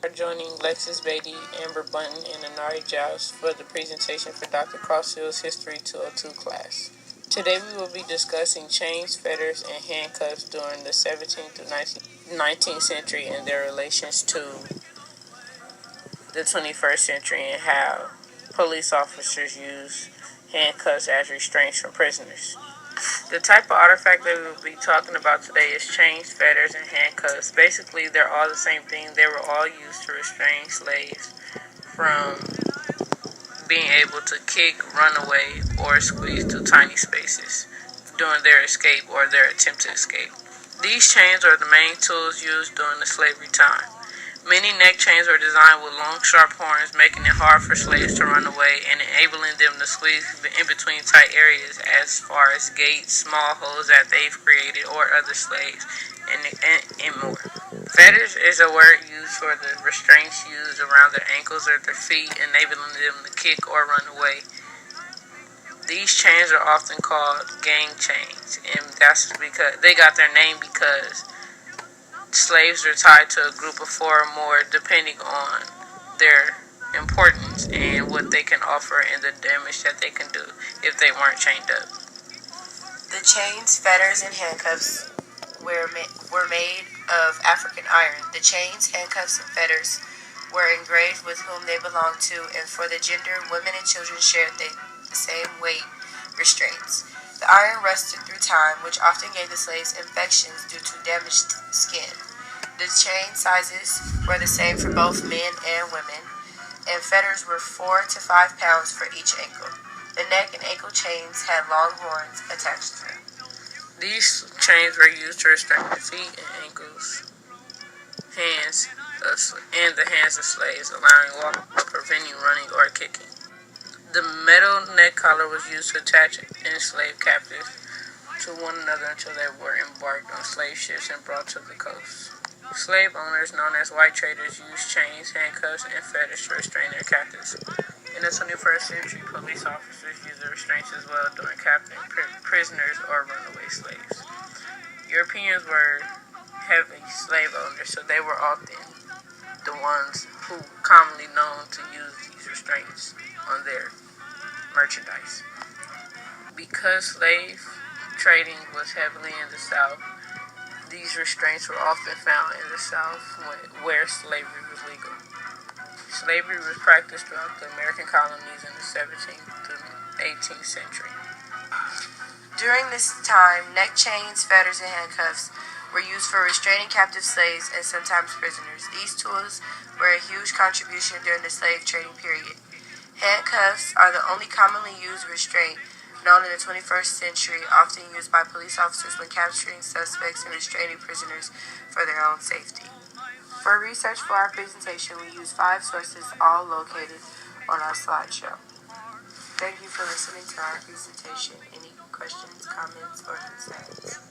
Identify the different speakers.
Speaker 1: are joining Lexis Beatty, Amber Bunton, and Anari Giles for the presentation for Dr. Crossfield's History 202 class. Today we will be discussing chains, fetters, and handcuffs during the 17th through 19th century and their relations to the 21st century and how police officers use handcuffs as restraints from prisoners. The type of artifact that we will be talking about today is chains, fetters, and handcuffs. Basically, they're all the same thing. They were all used to restrain slaves from being able to kick, run away, or squeeze through tiny spaces during their escape or their attempt to escape. These chains are the main tools used during the slavery time. Many neck chains are designed with long, sharp horns, making it hard for slaves to run away and enabling them to squeeze in between tight areas as far as gates, small holes that they've created, or other slaves, and more. Fetters is a word used for the restraints used around their ankles or their feet, enabling them to kick or run away. These chains are often called gang chains, and that's because they got their name because slaves are tied to a group of four or more depending on their importance and what they can offer and the damage that they can do if they weren't chained up.
Speaker 2: The chains, fetters, and handcuffs were made of African iron. The chains, handcuffs, and fetters were engraved with whom they belonged to, and for the gender, women and children shared the same weight restraints. The iron rusted through time, which often gave the slaves infections due to damaged skin. The chain sizes were the same for both men and women, and fetters were 4 to 5 pounds for each ankle. The neck and ankle chains had long horns attached to them.
Speaker 1: These chains were used to restrain the feet and ankles, hands, and the hands of slaves, allowing walking or preventing running or kicking. The metal neck collar was used to attach enslaved captives to one another until they were embarked on slave ships and brought to the coast. Slave owners, known as white traders, used chains, handcuffs, and fetters to restrain their captives. In the 21st century, police officers use the restraints as well during capturing prisoners or runaway slaves. Europeans were heavy slave owners, so they were often the ones who commonly known to use these restraints on their merchandise. Because slave trading was heavily in the South, these restraints were often found in the South where slavery was legal. Slavery was practiced throughout the American colonies in the 17th through 18th century.
Speaker 2: During this time, neck chains, fetters, and handcuffs were used for restraining captive slaves and sometimes prisoners. These tools were a huge contribution during the slave trading period. Handcuffs are the only commonly used restraint known in the 21st century, often used by police officers when capturing suspects and restraining prisoners for their own safety. For research for our presentation, we use 5 sources, all located on our slideshow. Thank you for listening to our presentation. Any questions, comments, or concerns?